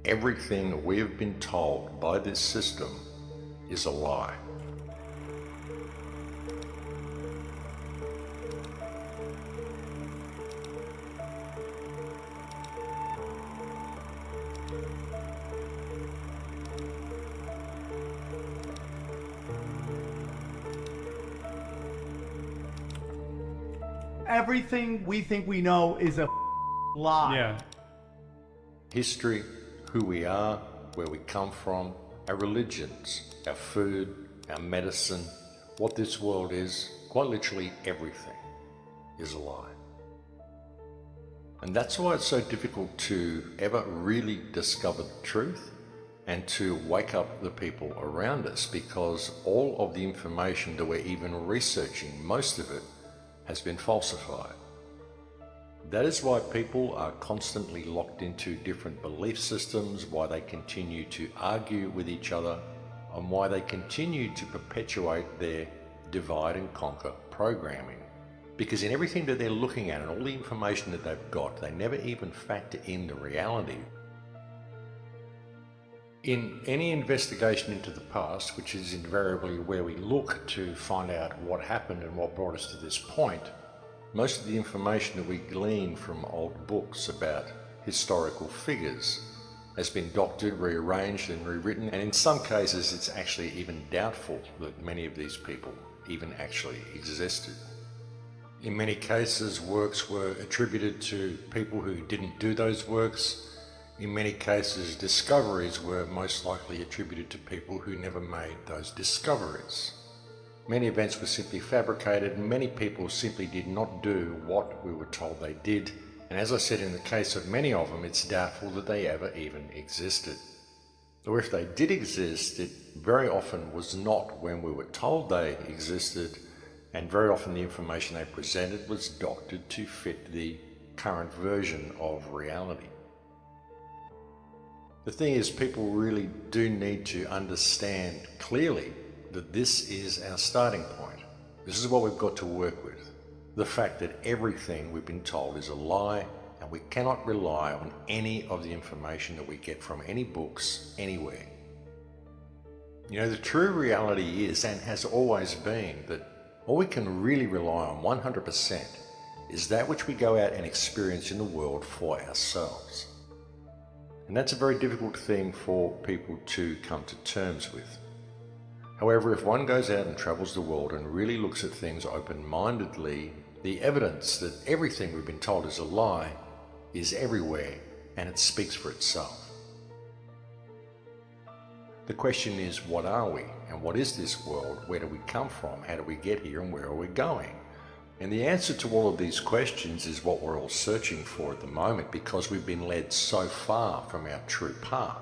everything we have been told by this system is a lie. Everything we think we know is a lie. Yeah. History, who we are, where we come from, our religions, our food, our medicine, what this world is, quite literally everything is a lie. And that's why it's so difficult to ever really discover the truth and to wake up the people around us, because all of the information that we're even researching, most of it, has been falsified. That is why people are constantly locked into different belief systems, why they continue to argue with each other, and why they continue to perpetuate their divide and conquer programming. Because in everything that they're looking at and all the information that they've got, they never even factor in the reality. In any investigation into the past, which is invariably where we look to find out what happened and what brought us to this point, most of the information that we glean from old books about historical figures has been doctored, rearranged and rewritten, and in some cases it's actually even doubtful that many of these people even actually existed. In many cases, works were attributed to people who didn't do those works. In many cases, discoveries were most likely attributed to people who never made those discoveries. Many events were simply fabricated, and many people simply did not do what we were told they did. And as I said, in the case of many of them, it's doubtful that they ever even existed. Or if they did exist, it very often was not when we were told they existed, and very often the information they presented was doctored to fit the current version of reality. The thing is, people really do need to understand clearly that this is our starting point. This is what we've got to work with. The fact that everything we've been told is a lie, and we cannot rely on any of the information that we get from any books anywhere. You know, the true reality is, and has always been, that all we can really rely on 100% is that which we go out and experience in the world for ourselves. And that's a very difficult thing for people to come to terms with. However, if one goes out and travels the world and really looks at things open-mindedly, the evidence that everything we've been told is a lie is everywhere, and it speaks for itself. The question is, what are we? And what is this world? Where do we come from? How do we get here? And where are we going? And the answer to all of these questions is what we're all searching for at the moment, because we've been led so far from our true path.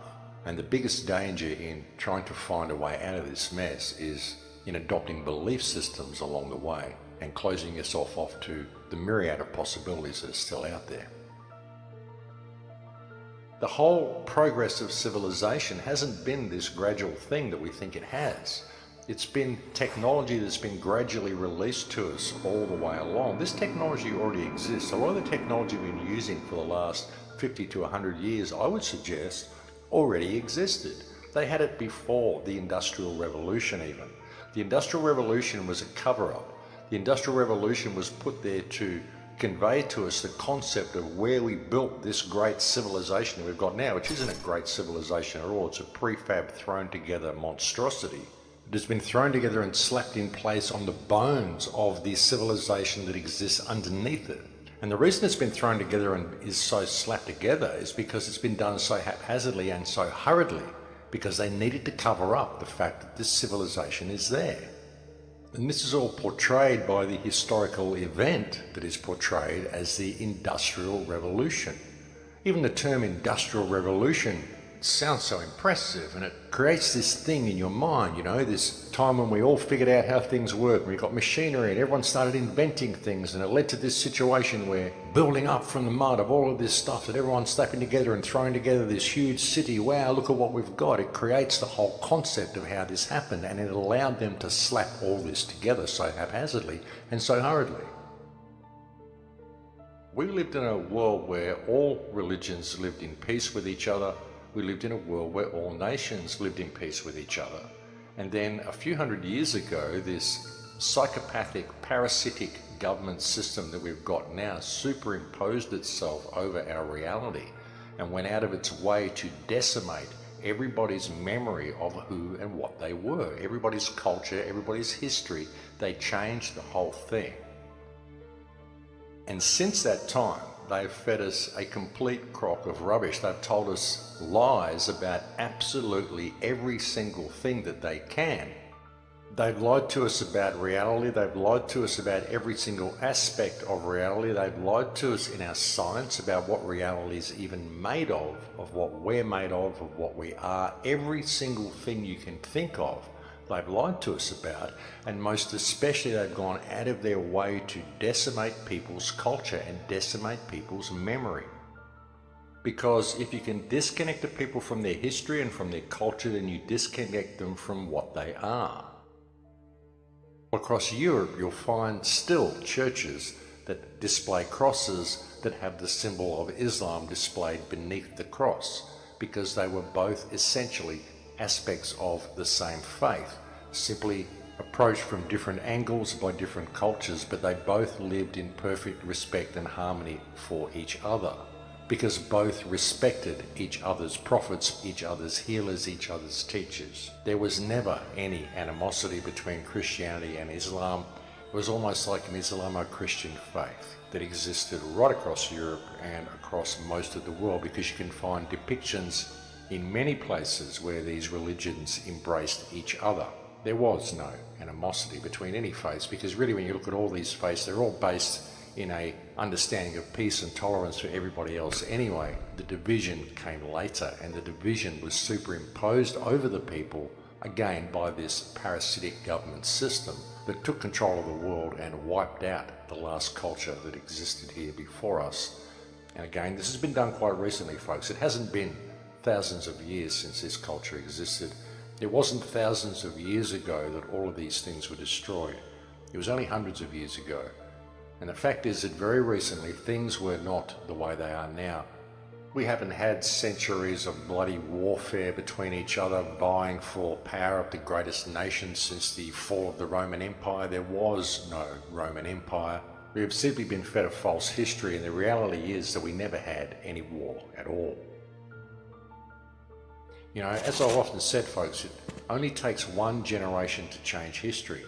And the biggest danger in trying to find a way out of this mess is in adopting belief systems along the way and closing yourself off to the myriad of possibilities that are still out there. The whole progress of civilization hasn't been this gradual thing that we think it has. It's been technology that's been gradually released to us all the way along. This technology already exists. A lot of the technology we've been using for the last 50 to 100 years, I would suggest, already existed. They had it before the Industrial Revolution even. The Industrial Revolution was a cover-up. The Industrial Revolution was put there to convey to us the concept of where we built this great civilization that we've got now, which isn't a great civilization at all. It's a prefab thrown together monstrosity. It has been thrown together and slapped in place on the bones of the civilization that exists underneath it. And the reason it's been thrown together and is so slapped together is because it's been done so haphazardly and so hurriedly, because they needed to cover up the fact that this civilization is there. And this is all portrayed by the historical event that is portrayed as the Industrial Revolution. Even the term Industrial Revolution sounds so impressive, and it creates this thing in your mind, you know, this time when we all figured out how things work, and we got machinery and everyone started inventing things, and it led to this situation where building up from the mud of all of this stuff that everyone's slapping together and throwing together this huge city. Wow, look at what we've got. It creates the whole concept of how this happened, and it allowed them to slap all this together so haphazardly and so hurriedly. We lived in a world where all religions lived in peace with each other. We lived in a world where all nations lived in peace with each other. And then a few hundred years ago, this psychopathic, parasitic government system that we've got now superimposed itself over our reality and went out of its way to decimate everybody's memory of who and what they were, everybody's culture, everybody's history. They changed the whole thing. And since that time, they've fed us a complete crock of rubbish. They've told us lies about absolutely every single thing that they can. They've lied to us about reality. They've lied to us about every single aspect of reality. They've lied to us in our science about what reality is even made of what we're made of what we are. Every single thing you can think of, they've lied to us about, and most especially they've gone out of their way to decimate people's culture and decimate people's memory. Because if you can disconnect the people from their history and from their culture, then you disconnect them from what they are. Across Europe, you'll find still churches that display crosses that have the symbol of Islam displayed beneath the cross, because they were both essentially aspects of the same faith, simply approached from different angles by different cultures, but they both lived in perfect respect and harmony for each other, because both respected each other's prophets, each other's healers, each other's teachers. There was never any animosity between Christianity and Islam. It was almost like an Islamo-Christian faith that existed right across Europe and across most of the world, because you can find depictions in many places where these religions embraced each other. There was no animosity between any faiths, because really when you look at all these faiths, they're all based in a understanding of peace and tolerance for everybody else anyway. The division came later, and the division was superimposed over the people, again by this parasitic government system that took control of the world and wiped out the last culture that existed here before us. And again, this has been done quite recently, folks. It hasn't been thousands of years since this culture existed. It wasn't thousands of years ago that all of these things were destroyed. It was only hundreds of years ago. And the fact is that very recently things were not the way they are now. We haven't had centuries of bloody warfare between each other, vying for power of the greatest nation since the fall of the Roman Empire. There was no Roman Empire. We have simply been fed a false history, and the reality is that we never had any war at all. You know, as I've often said, folks, it only takes one generation to change history.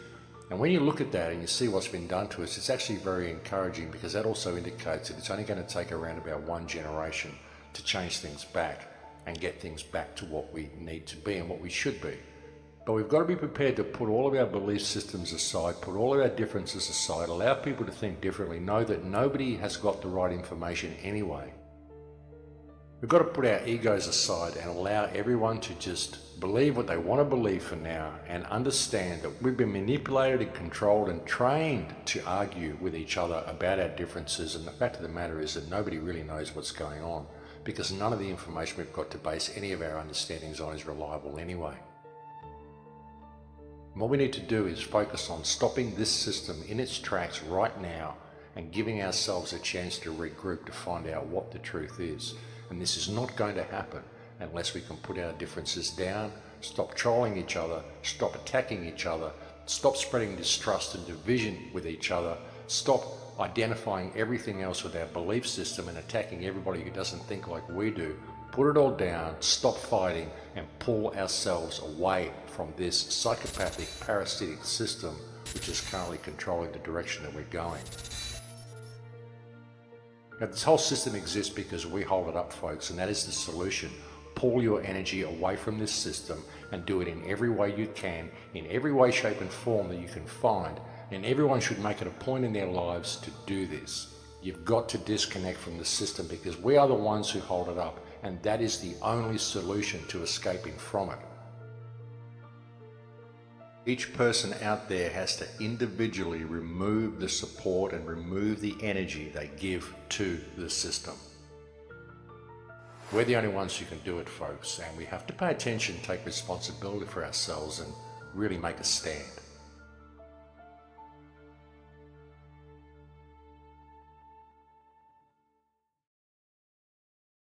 And when you look at that and you see what's been done to us, it's actually very encouraging, because that also indicates that it's only going to take around about one generation to change things back and get things back to what we need to be and what we should be. But we've got to be prepared to put all of our belief systems aside, put all of our differences aside, allow people to think differently, know that nobody has got the right information anyway. We've got to put our egos aside and allow everyone to just believe what they want to believe for now, and understand that we've been manipulated and controlled and trained to argue with each other about our differences. And the fact of the matter is that nobody really knows what's going on, because none of the information we've got to base any of our understandings on is reliable anyway. And what we need to do is focus on stopping this system in its tracks right now and giving ourselves a chance to regroup to find out what the truth is. And this is not going to happen unless we can put our differences down, stop trolling each other, stop attacking each other, stop spreading distrust and division with each other, stop identifying everything else with our belief system and attacking everybody who doesn't think like we do. Put it all down, stop fighting, and pull ourselves away from this psychopathic, parasitic system which is currently controlling the direction that we're going. Now, this whole system exists because we hold it up, folks, and that is the solution. Pull your energy away from this system and do it in every way you can, in every way, shape and form that you can find. And everyone should make it a point in their lives to do this. You've got to disconnect from the system, because we are the ones who hold it up, and that is the only solution to escaping from it. Each person out there has to individually remove the support and remove the energy they give to the system. We're the only ones who can do it, folks, and we have to pay attention, take responsibility for ourselves, and really make a stand.